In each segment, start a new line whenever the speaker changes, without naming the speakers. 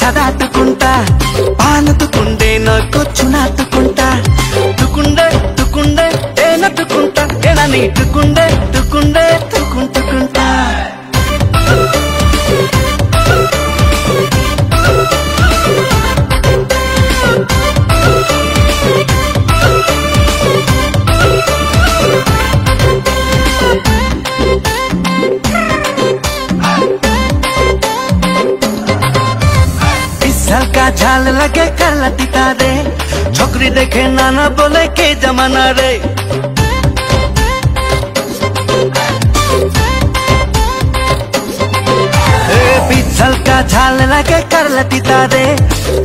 చదాటుకుంటా పానుతుకుండే నాకు చునాటుకుంటా తుకుండే తుకుండే ఏనట్టుకుంటా ఏనని తుకుండే తుకుండే తుకుంటుకుంటా का झाल लगे कलती तारे छोकरी देखे नाना बोले के जमाना रे पिछल का झाल लगे करलती तारे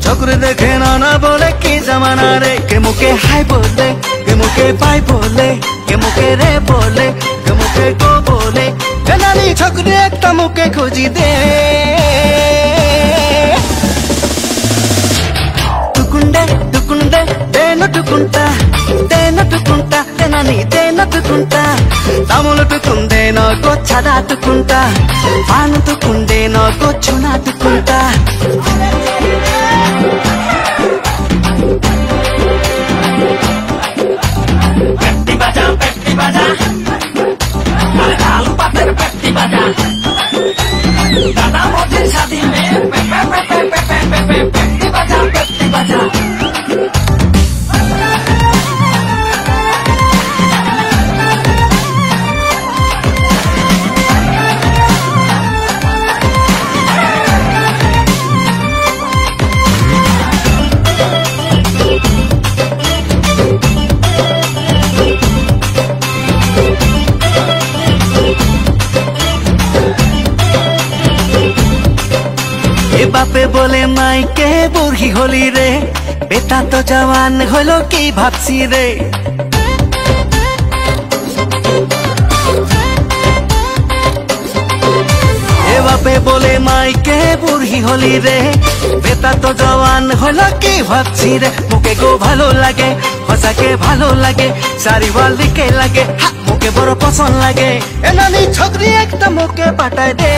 छोकरी देखे नाना बोले के जमाना रे के मुके हाय बोले के मुके बाय बोले के मुके रे बोले के मुके को बोले के नानी छोकरी एक मुके खोजी दे తుకుండే దేనట్టుకుంటా దేనట్టుకుంటా తెనని దేనట్టుకుంటా తములుటుకుందే నాకు చదాటుకుంటా పానుతుకుండే నాకు చునాటుకుంటా పెట్టి బజా ఆలు పత్ర పెట్టి బజా दादा मोदी शादी में पेटी बजा पेटी बजा बापे बोले माई के बुढ़ी होली रे बेटा तो जवान होलो की भापसी रे ए बापे बोले माई के बुढ़ी होली रे बेटा तो जवान होलो की भापसी रे मुके को भालो लागे हंसा के भालो लागे सारी वाली के लागे मुके बड़ो पसंद लागे ए नानी छोकरी एक तो मुके पटाए दे